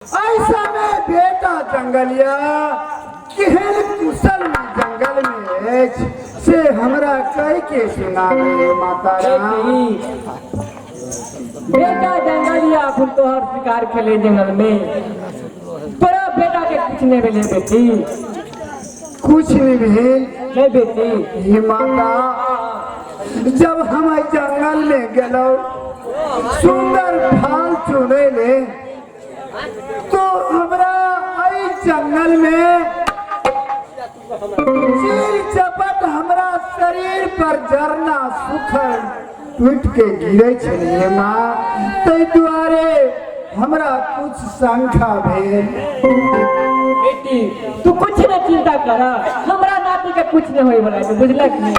ऐसा में बेटा जंगलिया केहन कुशल जंगल में से हमरा कह के सुना दे माता रानी। बेटा जंगलिया अपन तोहर शिकार खेले जंगल में तोरा बेटा के कुछ नहीं मिले बेटी, कुछ नहीं भेल नहीं बेटी। हे माता, जब हम जंगल में गलो सुंदर फल चुने ले तो हमरा आई जंगल में चील चपट हमरा शरीर पर झरना सुखल टूट के गिरे छलिए माँ, तै दुआरे हमरा कुछ शंका भेल। बेटी तू कुछ न चिंता कर, हमरा नाती के कुछ नहीं होई वाला है, बुझलक नहीं?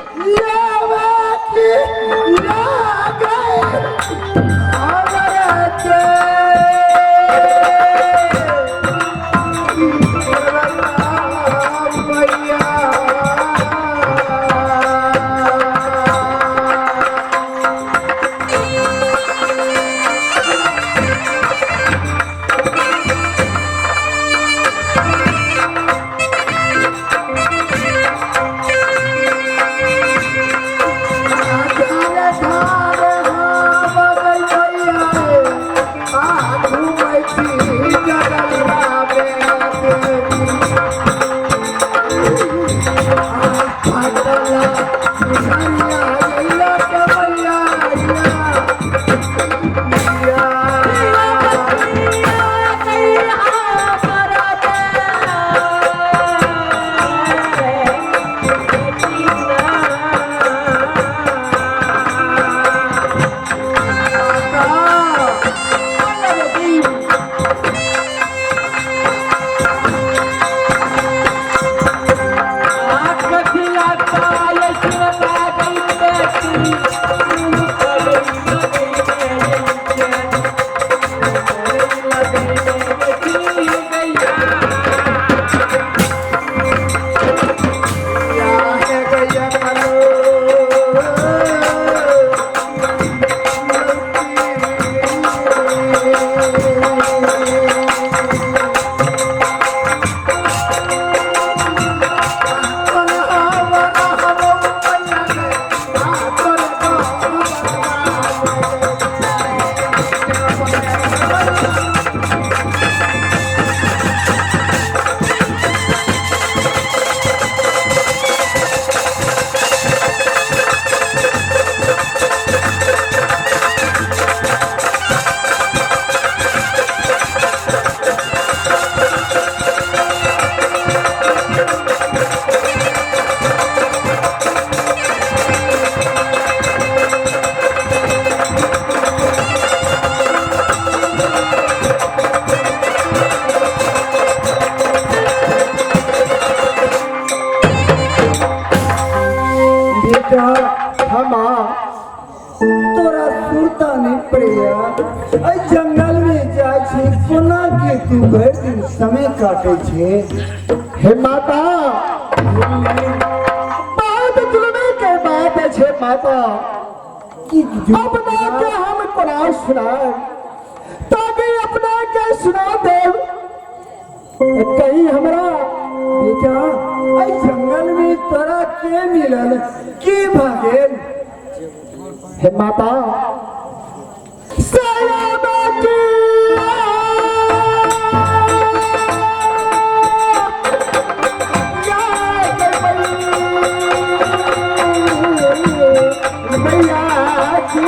तोरा सुरता नहीं पड़ेगा, जंगल में जाए छे कोना के तू भर दिन समय काटे छे। हे माता, बात जुलमे के बात छे माता, कि अपना के हम कुरान सुनाए ताकि अपना के सुना दे। कहीं हमरा बेटा आई जंगल में तोरा के मिलल की भागेल। हे माता सलामती मैया की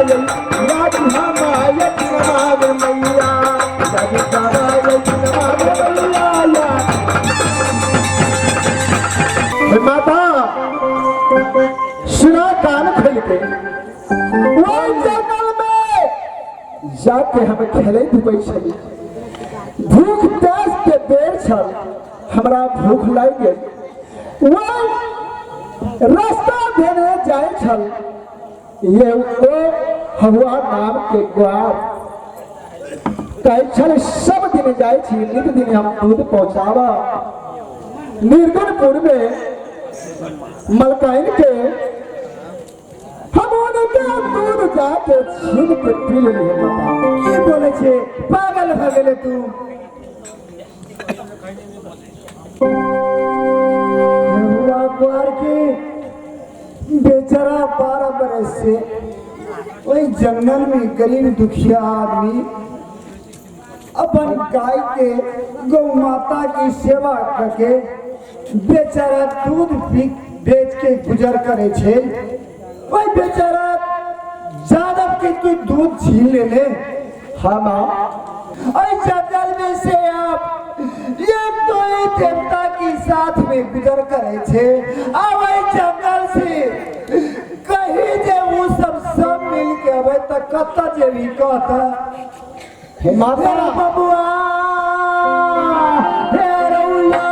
कराई राज हमारे नवाब मैया राज कराई नवाब मैया। माता सुना कान खोल के वो जंगल में जाके हम खेले धुपै छली भूख प्यास के बेर छल हमरा भूख लग गेल वो रास्ता भेने जाए छल ये ओ हवा नाम के ग्वार कहै छल सब दिन जाए छी नित दिन हम दूध पहुंचावा निर्गुणपुर में मलकाइन के हम उनका दूध जाके छीन के पी लिए माता। की बोले छे पागल भ गेले तू हुआ कुआर के बेचारा 12 बरस से वही जंगल में गरीब दुखिया आदमी अपन गाय के गौ माता की सेवा करके बेचारा दूध बेच के गुजर करे छे। वही बेचारा जादव के तू दूध छीन ले ले। हाँ माँ जंगल में से आप एक तो एक देवता की साथ में गुजर करे छे वही जंगल से कहीं जे वो सब मिल के अब तक कत्ता जे भी कहता माता बबुआ हे रउला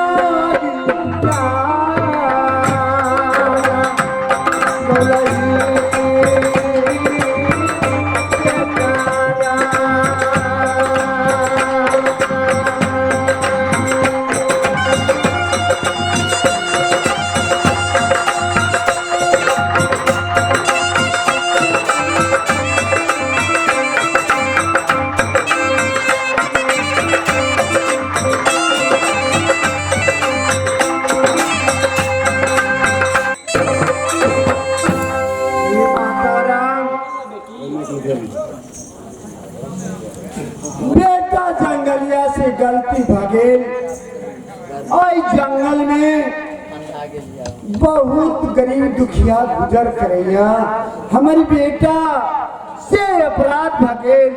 बेटा जंगलिया से गलती भगेल आई जंगल में बहुत गरीब दुखिया गुजर करैया हमारी बेटा से अपराध भगेल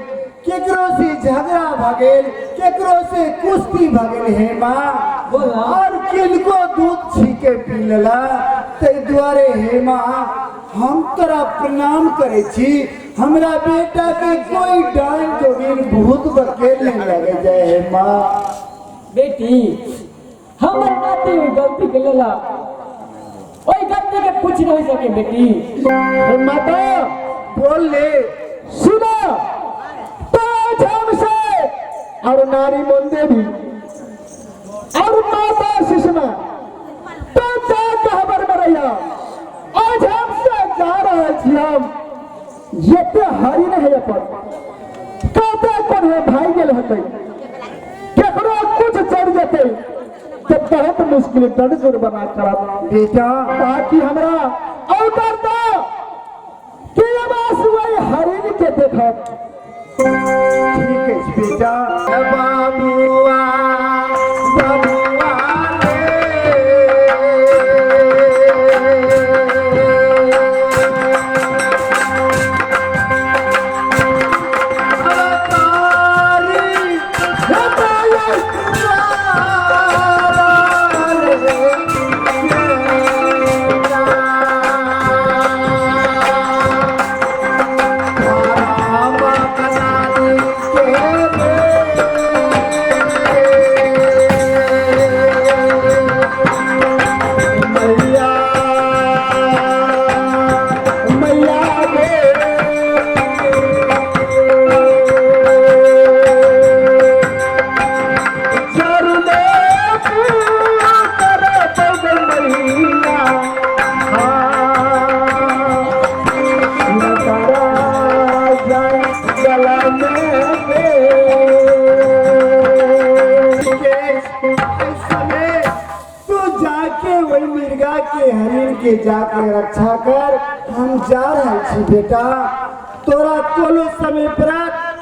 केकरो से झगड़ा भगेल केकरो से कुश्ती भगेल है माँ और किनको दूध छीके पी लेला ते द्वारे हे माँ हम तोरा प्रणाम करे छी हमरा बेटा के कोई डांट जोगिन भूत बकेल नहीं लगे जाए हे माँ। बेटी हमर नाती गलती के लेला ओई गलती के कुछ नहीं हो सके बेटी। माता बोल ले सुना तो हमसे और नारी मंदे भी और माता सुषमा तो क्या खबर मरैया आज हमसे जा रहे छी हम ये हरी नहीं है पर कहते कौन है भाई गेल हते केकरो कुछ चढ़ जते तो बहुत मुश्किल दंड जुर्माना करब बेटा ताकि हमरा अवसर दो कि बस वही हरिन के देखब। ठीक है बेटा बाबुआ बाबुआ के जाके रक्षा कर हम जा रहे छी बेटा तोरा कोनो समय पर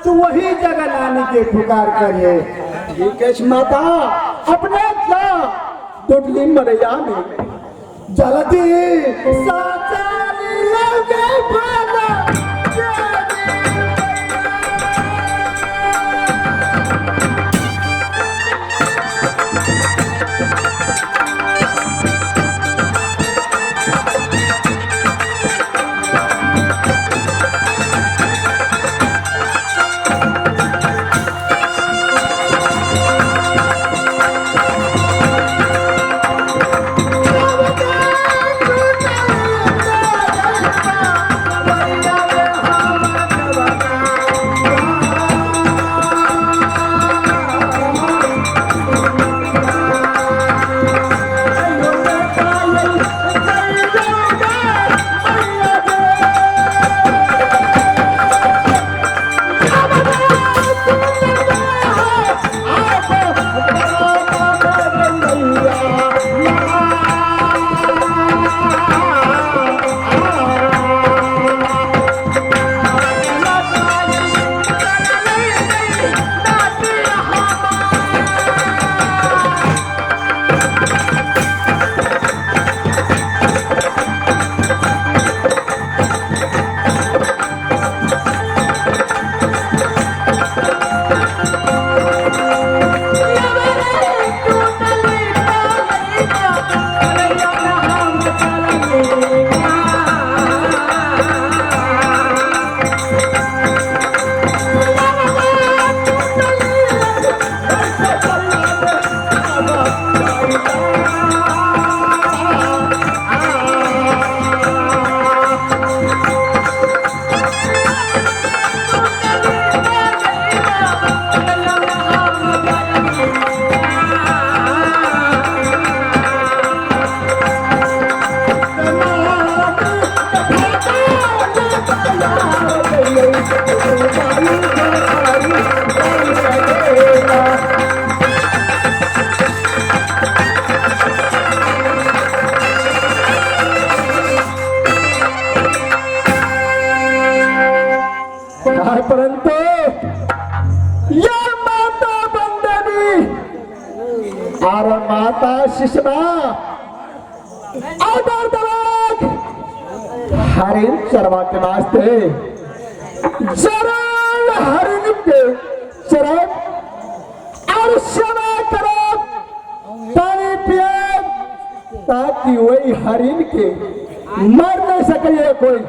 तू वही जगह लाने के पुकार करिए। ठीक है माता अपने जा टोटली मरैया में जल्दी साचा लगे परंतु या माता बंदनी और माता शिशना आदर दलाग हरिण चरवा के वास्ते जरूर हरिण के चरण और सेवा करो पानी पिए ताकि वही हरिण के मर नहीं सके कोई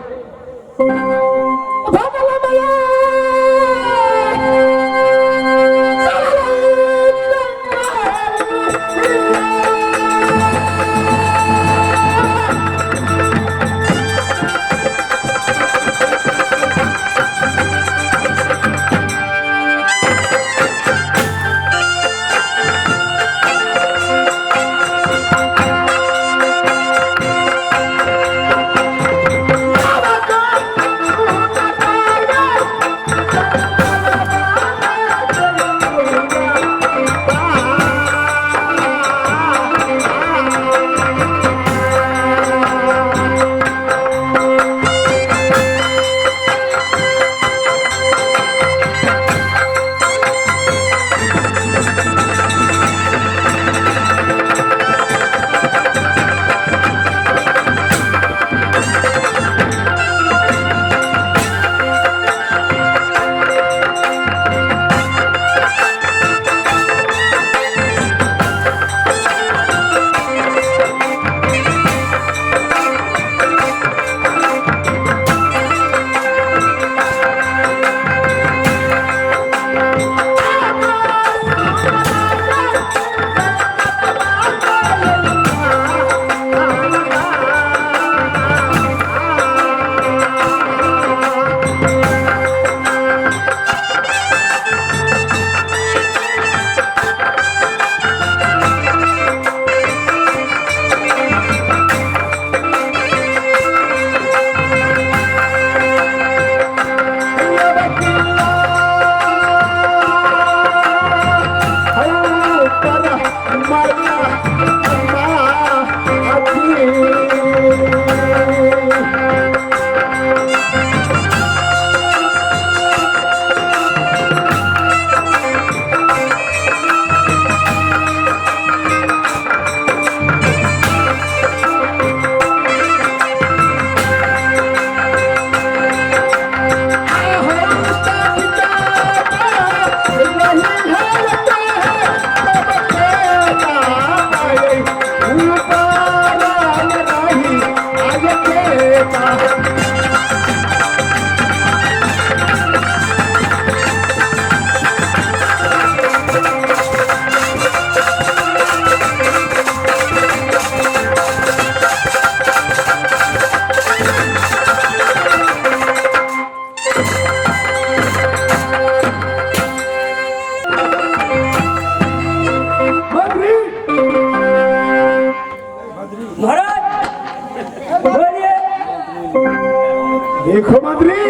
देखो मंत्री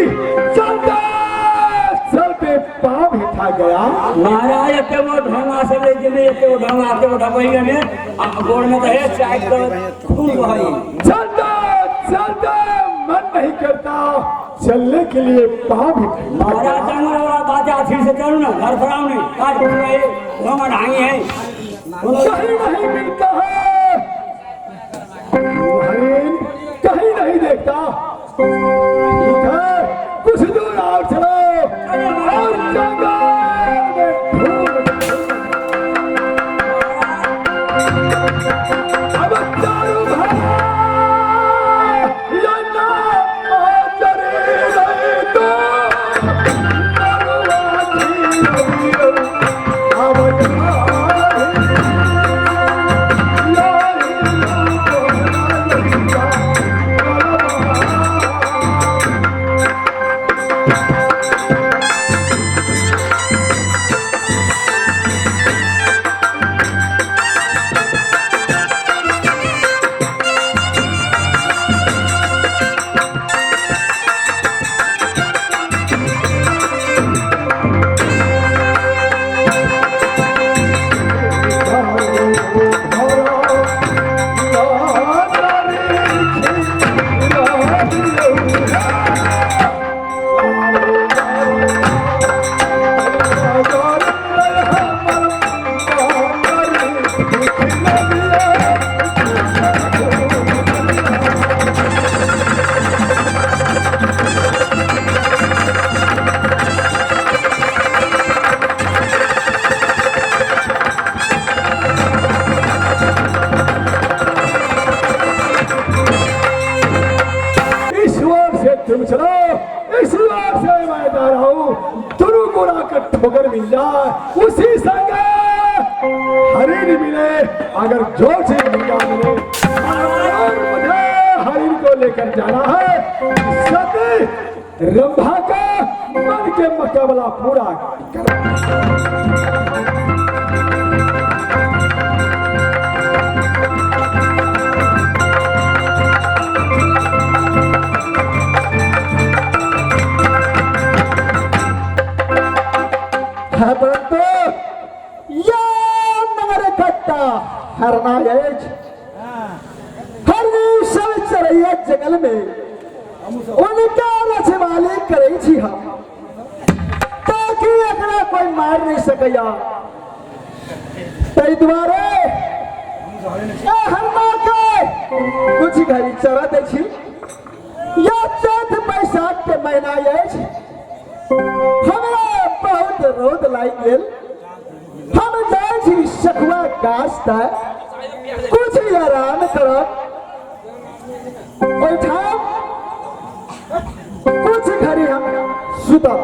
चलते चलते पाँव ही था गया महाराज के वो ढोंगा से ले जिले के वो ढोंगा के वो ढबैया ने गोड़ में रहे चाय को खून बहाई चलते चलते मन नहीं करता चलने के लिए पाँव ही महाराज जंगल बाजा फिर से चलो ना घर फराव नहीं काट के ढोंगा ढांगी है कहीं नहीं मिलता है हरिण कहीं नहीं देखता इधर कुछ दूर और चलो और जंगल में ढूंढ अब चारू भाई ये ना चले नहीं तो जा रहा हूँ दोनों गोरा का ठोकर मिल जाए उसी संग हरिण मिले अगर जो चीज मिला मिले और मुझे हरिण को लेकर जाना है सती रंभा का मन के मुकाबला पूरा करना। परंतु या नगर कट्टा हरना हरनी सब चरैया जंगल में उनका रचवाली करे छी हम ताकि एकरा कोई मार नहीं सकैया तै द्वारे हरमा के कुछ घड़ी चरा दे छी या चैत बैसाख के महीना अछि हमरा बहुत रोद लाग गेल हम जाय छी सखुआ गाछ तक कुछ आराम करब ओहिठाम कुछ घड़ी हम सुतब